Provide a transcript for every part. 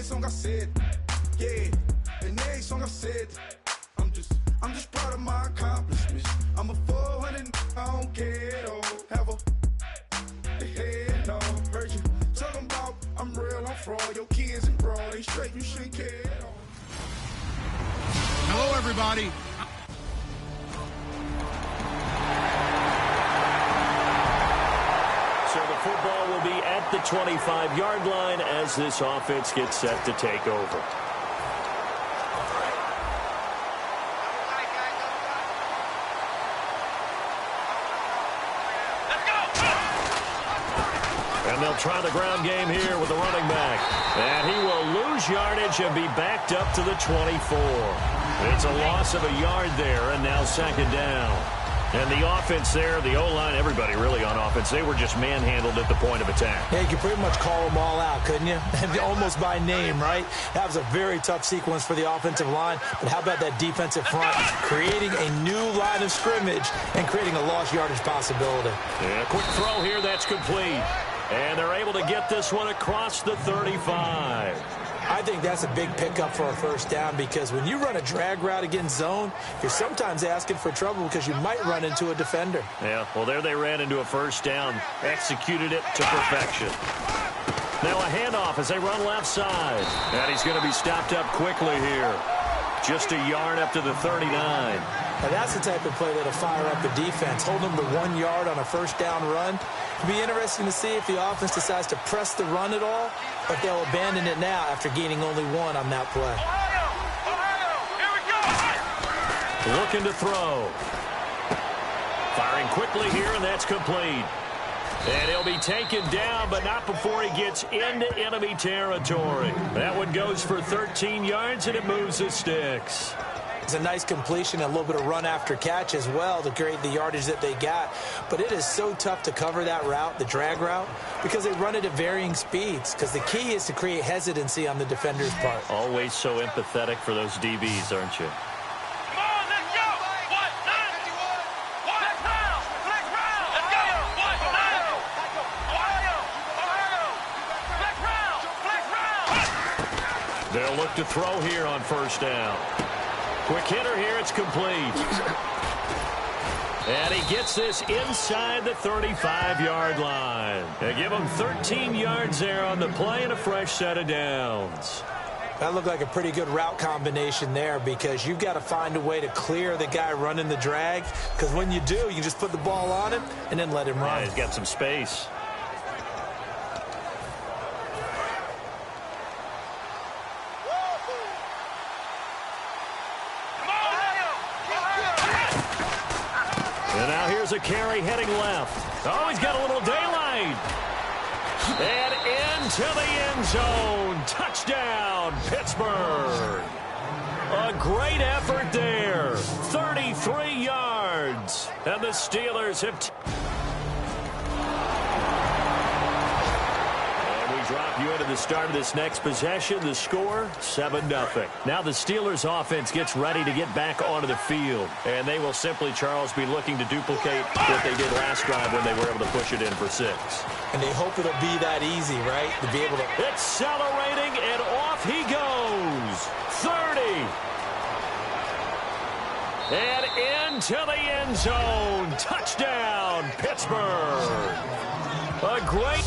song I said, yeah, and every song I said, I'm just proud of my accomplishments. I'm a 400, I don't care at all. Have a head, no, heard you talking about I'm real, I'm fraud. Your kids and broad, they straight, you shouldn't care at all. Hello, everybody. So the football will be at the 25-yard line as this offense gets set to take over. And they'll try the ground game here with the running back. And he will lose yardage and be backed up to the 24. It's a loss of a yard there, and now second down. And the offense there, the O-line, everybody really on offense, they were just manhandled at the point of attack. Yeah, you could pretty much call them all out, couldn't you? Almost by name, right? That was a very tough sequence for the offensive line. But how about that defensive front creating a new line of scrimmage and creating a lost yardage possibility? Yeah, quick throw here, that's complete. And they're able to get this one across the 35. I think that's a big pickup for a first down because when you run a drag route against zone, you're sometimes asking for trouble because you might run into a defender. Yeah, well, there they ran into a first down, executed it to perfection. Now a handoff as they run left side. And he's going to be stopped up quickly here. Just a yard up to the 39. Now that's the type of play that'll fire up the defense. Hold them to 1 yard on a first down run. It'll be interesting to see if the offense decides to press the run at all, or if they'll abandon it now after gaining only 1 on that play. Looking to throw. Firing quickly here, and that's complete. And he'll be taken down, but not before he gets into enemy territory. That one goes for 13 yards, and it moves the sticks. It's a nice completion, a little bit of run after catch as well to create the yardage that they got. But it is so tough to cover that route, the drag route, because they run it at varying speeds. Because the key is to create hesitancy on the defender's part. Always so empathetic for those DBs, aren't you? They'll look to throw here on first down. Quick hitter here, it's complete. And he gets this inside the 35-yard line. They give him 13 yards there on the play and a fresh set of downs. That looked like a pretty good route combination there because you've got to find a way to clear the guy running the drag. Because when you do, you just put the ball on him and then let him run. Yeah, he's got some space. And now here's a carry heading left. Oh, he's got a little daylight. And into the end zone. Touchdown, Pittsburgh. A great effort there. 33 yards. And the Steelers have... Drop you into the start of this next possession. The score, 7-0. Now the Steelers offense gets ready to get back onto the field. And they will simply, Charles, be looking to duplicate what they did last drive when they were able to push it in for 6. And they hope it'll be that easy, right? To be able to... Accelerating, and off he goes. 30. And into the end zone. Touchdown, Pittsburgh. A great...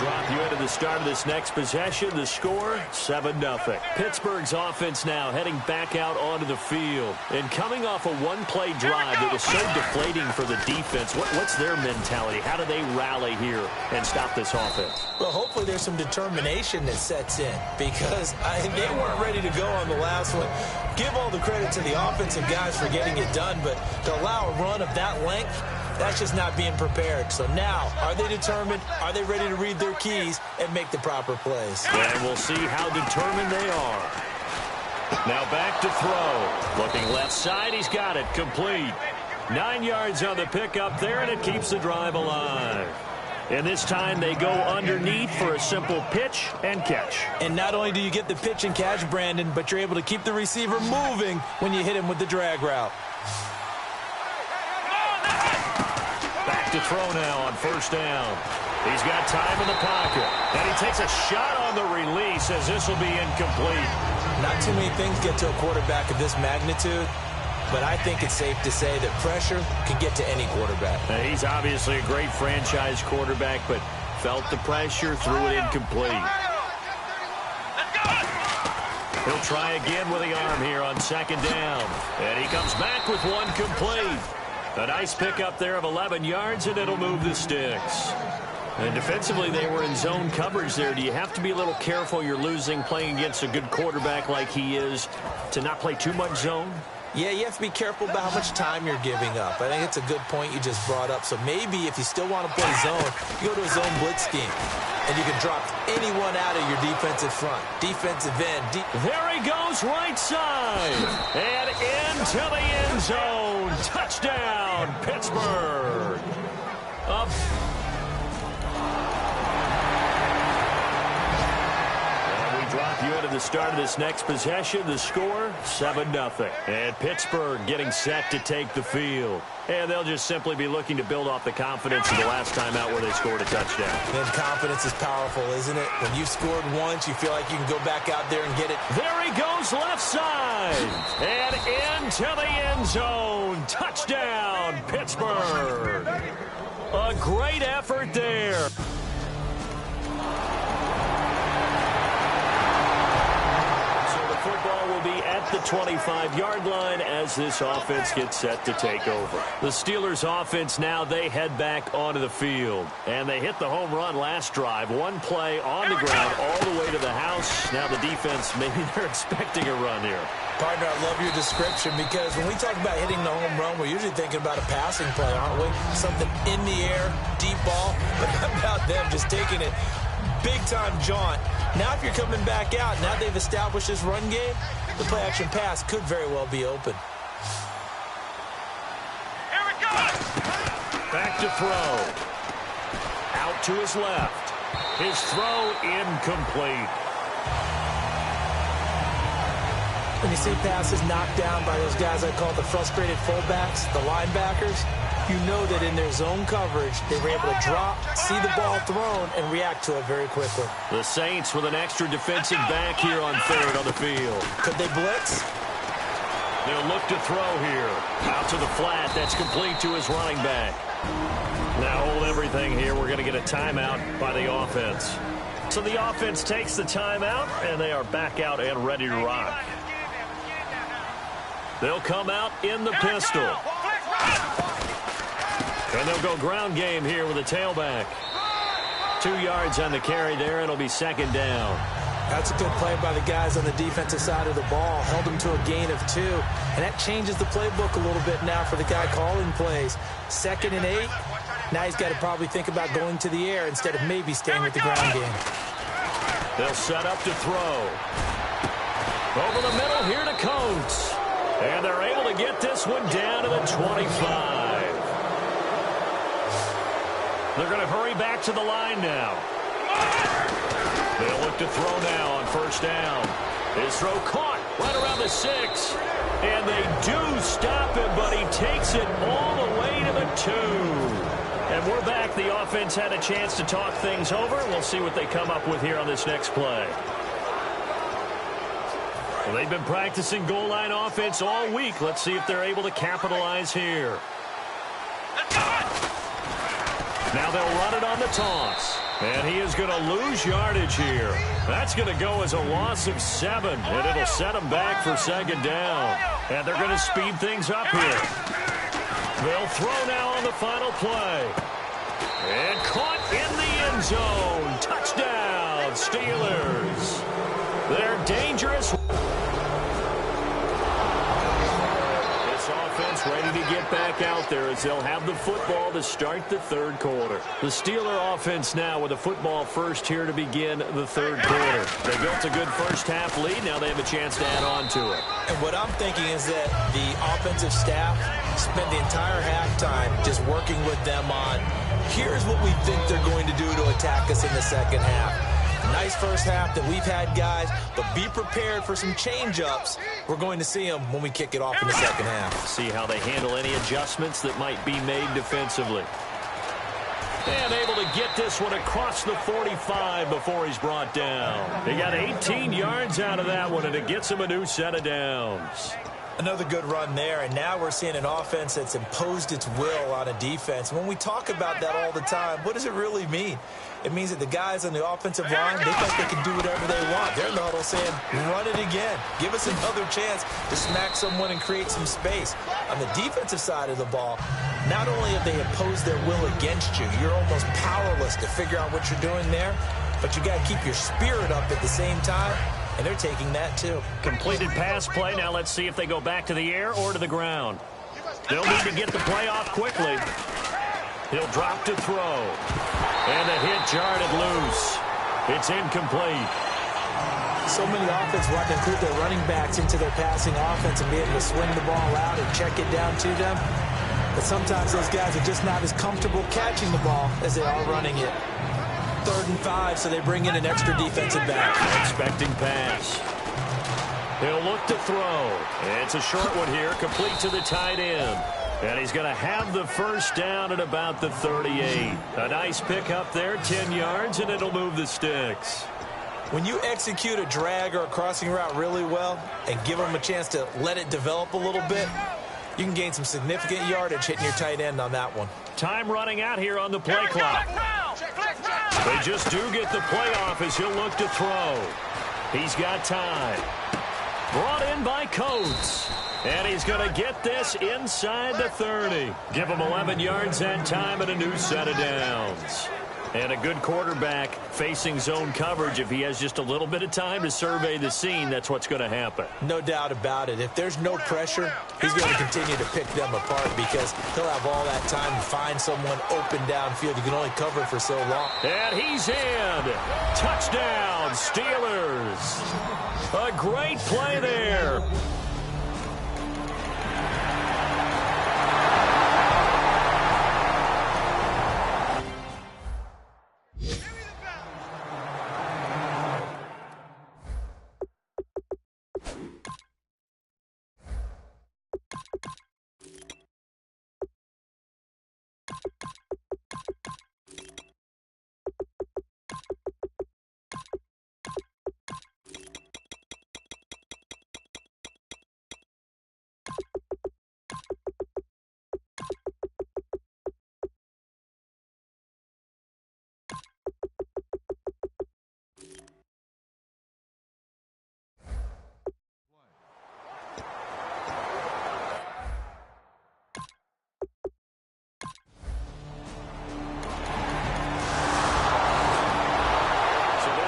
Drop you into the start of this next possession. The score, 7-0. Pittsburgh's offense now heading back out onto the field. And coming off a one-play drive that was so deflating for the defense, what's their mentality? How do they rally here and stop this offense? Well, hopefully there's some determination that sets in because they weren't ready to go on the last one. Give all the credit to the offensive guys for getting it done, but to allow a run of that length, that's just not being prepared. So now, are they determined? Are they ready to read their keys and make the proper plays? And we'll see how determined they are. Now back to throw. Looking left side, he's got it. Complete. 9 yards on the pickup there, and it keeps the drive alive. And this time they go underneath for a simple pitch and catch. And not only do you get the pitch and catch, Brandon, but you're able to keep the receiver moving when you hit him with the drag route. Back to throw now on first down. He's got time in the pocket. And he takes a shot on the release as this will be incomplete. Not too many things get to a quarterback of this magnitude, but I think it's safe to say that pressure can get to any quarterback. Now, he's obviously a great franchise quarterback, but felt the pressure, threw it incomplete. He'll try again with the arm here on second down. And he comes back with one complete. A nice pickup there of 11 yards, and it'll move the sticks. And defensively, they were in zone coverage there. Do you have to be a little careful you're losing playing against a good quarterback like he is to not play too much zone? Yeah, you have to be careful about how much time you're giving up. I think it's a good point you just brought up. So maybe if you still want to play zone, you go to a zone blitz scheme. And you can drop anyone out of your defensive front. Defensive end. There he goes right side. And into the end zone. Touchdown, Pittsburgh. Up. Drop you into the start of this next possession. The score, 7-0. And Pittsburgh getting set to take the field. And they'll just simply be looking to build off the confidence of the last time out where they scored a touchdown. And confidence is powerful, isn't it? When you've scored once, you feel like you can go back out there and get it. There he goes left side. And into the end zone. Touchdown, Pittsburgh. A great effort there. Football will be at the 25-yard line as this offense gets set to take over. The Steelers offense now, they head back onto the field. And they hit the home run last drive. One play on the ground all the way to the house. Now the defense, maybe they're expecting a run here. Partner, I love your description because when we talk about hitting the home run, we're usually thinking about a passing play, aren't we? Something in the air, deep ball. But how about them just taking it big-time jaunt? Now if you're coming back out, now they've established this run game, the play-action pass could very well be open. Here it goes! Back to throw. Out to his left. His throw incomplete. When you see passes knocked down by those guys I call the frustrated fullbacks, the linebackers, you know that in their zone coverage, they were able to drop, see the ball thrown, and react to it very quickly. The Saints with an extra defensive back here on third on the field. Could they blitz? They'll look to throw here. Out to the flat. That's complete to his running back. Now hold everything here. We're going to get a timeout by the offense. So the offense takes the timeout, and they are back out and ready to rock. They'll come out in the pistol. And they'll go ground game here with a tailback. 2 yards on the carry there. It'll be second down. That's a good play by the guys on the defensive side of the ball. Held them to a gain of 2. And that changes the playbook a little bit now for the guy calling plays. 2nd and 8. Now he's got to probably think about going to the air instead of maybe staying with the ground game. They'll set up to throw. Over the middle here to Coates. And they're able to get this one down to the 25. They're going to hurry back to the line now. They'll look to throw now on first down. His throw caught right around the 6. And they do stop him, but he takes it all the way to the 2. And we're back. The offense had a chance to talk things over. We'll see what they come up with here on this next play. Well, they've been practicing goal line offense all week. Let's see if they're able to capitalize here. Now they'll run it on the toss. And he is going to lose yardage here. That's going to go as a loss of 7. And it'll set him back for second down. And they're going to speed things up here. They'll throw now on the final play. And caught in the end zone. Touchdown, Steelers. They're dangerous. Offense ready to get back out there as they'll have the football to start the third quarter. The Steeler offense now with a football first here to begin the third quarter. They built a good first half lead. Now they have a chance to add on to it. And what I'm thinking is that the offensive staff spent the entire halftime just working with them on, here's what we think they're going to do to attack us in the second half. Nice first half that we've had, guys, but be prepared for some change-ups. We're going to see them when we kick it off in the second half. See how they handle any adjustments that might be made defensively. And able to get this one across the 45 before he's brought down. He got 18 yards out of that one, and it gets him a new set of downs. Another good run there, and now we're seeing an offense that's imposed its will on a defense. When we talk about that all the time, what does it really mean? It means that the guys on the offensive line, they think they can do whatever they want. They're in the huddle saying, run it again. Give us another chance to smack someone and create some space. On the defensive side of the ball, not only have they imposed their will against you, you're almost powerless to figure out what you're doing there, but you got to keep your spirit up at the same time. And they're taking that, too. Completed pass play. Now let's see if they go back to the air or to the ground. They'll need to get the play off quickly. He'll drop to throw. And the hit jarred it loose. It's incomplete. So many offenses want to include their running backs into their passing offense and be able to swing the ball out and check it down to them. But sometimes those guys are just not as comfortable catching the ball as they are running it. 3rd and 5, so they bring in an extra defensive back. Expecting pass. He'll look to throw. It's a short one here, complete to the tight end. And he's going to have the first down at about the 38. A nice pickup there, 10 yards, and it'll move the sticks. When you execute a drag or a crossing route really well and give them a chance to let it develop a little bit, you can gain some significant yardage hitting your tight end on that one. Time running out here on the play clock. They just do get the play off as he'll look to throw. He's got time. Brought in by Coates. And he's going to get this inside the 30. Give him 11 yards that time and a new set of downs. And a good quarterback facing zone coverage. If he has just a little bit of time to survey the scene, that's what's going to happen. No doubt about it. If there's no pressure, he's going to continue to pick them apart because he'll have all that time to find someone open downfield. You can only cover for so long. And he's in. Touchdown, Steelers. A great play there.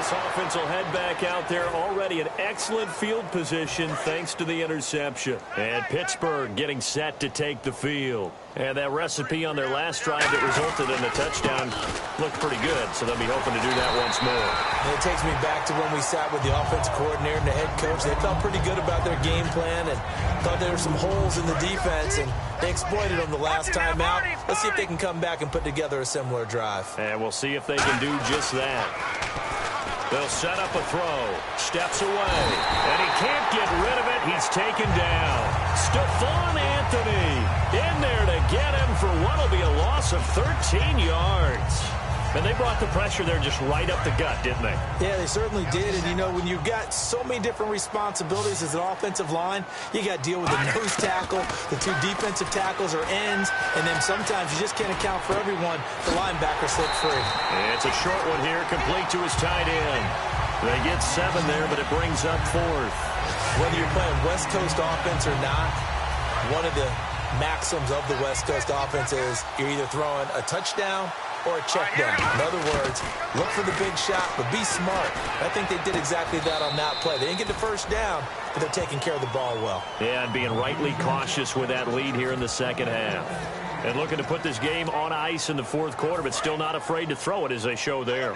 Offense will head back out there, already in excellent field position thanks to the interception. And Pittsburgh getting set to take the field. And that recipe on their last drive that resulted in a touchdown looked pretty good, so they'll be hoping to do that once more. And it takes me back to when we sat with the offensive coordinator and the head coach. They felt pretty good about their game plan and thought there were some holes in the defense, and they exploited them the last time out. Let's see if they can come back and put together a similar drive. And we'll see if they can do just that. They'll set up a throw. Steps away. And he can't get rid of it. He's taken down. Stephon Anthony in there to get him for what will be a loss of 13 yards. And they brought the pressure there just right up the gut, didn't they? Yeah, they certainly did. And, you know, when you've got so many different responsibilities as an offensive line, you got to deal with the nose tackle, the 2 defensive tackles or ends, and then sometimes you just can't account for everyone. The linebacker slipped free. It's a short one here, complete to his tight end. They get 7 there, but it brings up 4th. Whether you're playing West Coast offense or not, one of the maxims of the West Coast offense is you're either throwing a touchdown or a check down. In other words, look for the big shot, but be smart. I think they did exactly that on that play. They didn't get the first down, but they're taking care of the ball well. Yeah, and being rightly cautious with that lead here in the second half. And looking to put this game on ice in the 4th quarter, but still not afraid to throw it as they show there.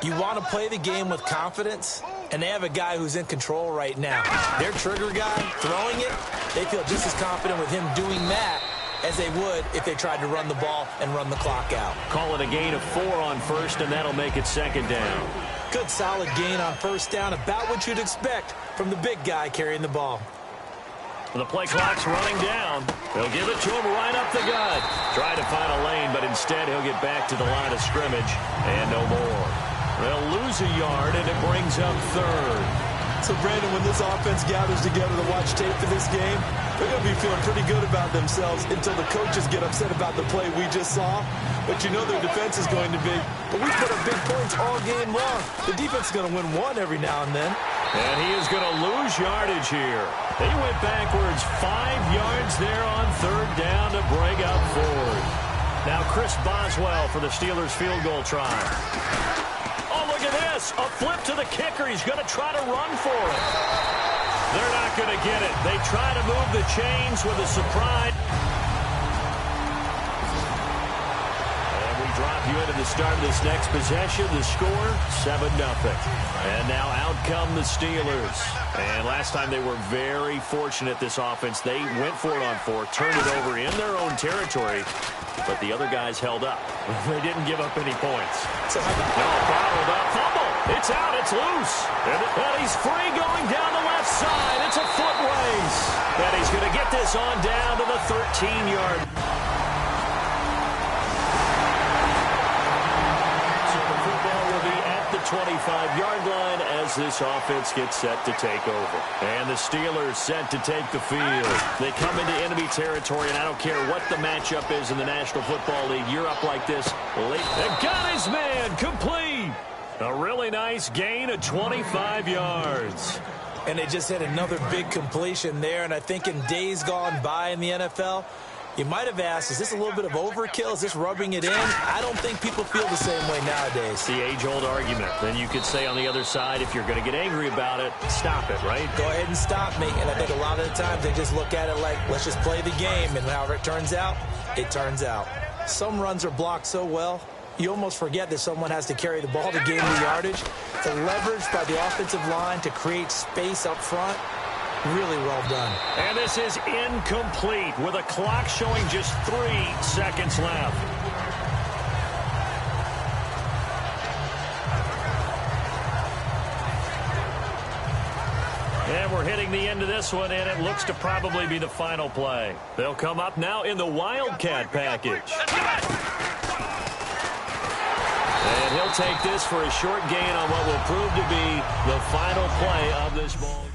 You want to play the game with confidence, and they have a guy who's in control right now. Their trigger guy throwing it, they feel just as confident with him doing that as they would if they tried to run the ball and run the clock out. Call it a gain of 4 on first, and that'll make it 2nd down. Good solid gain on first down, about what you'd expect from the big guy carrying the ball. The play clock's running down. They'll give it to him right up the gut. Try to find a lane, but instead he'll get back to the line of scrimmage and no more. They'll lose a yard, and it brings up third. So, Brandon, when this offense gathers together to watch tape for this game, they're going to be feeling pretty good about themselves until the coaches get upset about the play we just saw. But you know their defense is going to be. But we put up big points all game long. The defense is going to win one every now and then. And he is going to lose yardage here. They went backwards 5 yards there on third down to bring up fourth. Now Chris Boswell for the Steelers field goal try. Oh, look at this. A flip to the kicker. He's going to try to run for it. They're not going to get it. They try to move the chains with a surprise. And we drop you into the start of this next possession. The score, 7-0. And now out come the Steelers. And last time they were very fortunate, this offense. They went for it on 4, turned it over in their own territory. But the other guys held up. They didn't give up any points. No, bottled up. Fumble. It's out. It's loose. And he's free going down the left side. It's a foot race. And he's going to get this on down to the 13-yard. So the football will be at the 25-yard line as this offense gets set to take over. And the Steelers set to take the field. They come into enemy territory, and I don't care what the matchup is in the National Football League. You're up like this late. And got his man complete. A really nice gain of 25 yards. And they just had another big completion there. And I think in days gone by in the NFL, you might have asked, is this a little bit of overkill? Is this rubbing it in? I don't think people feel the same way nowadays. The age-old argument. Then you could say on the other side, if you're going to get angry about it, stop it, right? Go ahead and stop me. And I think a lot of the times they just look at it like, let's just play the game. And however it turns out, it turns out. Some runs are blocked so well, you almost forget that someone has to carry the ball to gain the yardage. The leverage by the offensive line to create space up front, really well done. And this is incomplete with a clock showing just 3 seconds left. And we're hitting the end of this one, and it looks to probably be the final play. They'll come up now in the Wildcat package. And he'll take this for a short gain on what will prove to be the final play of this ball.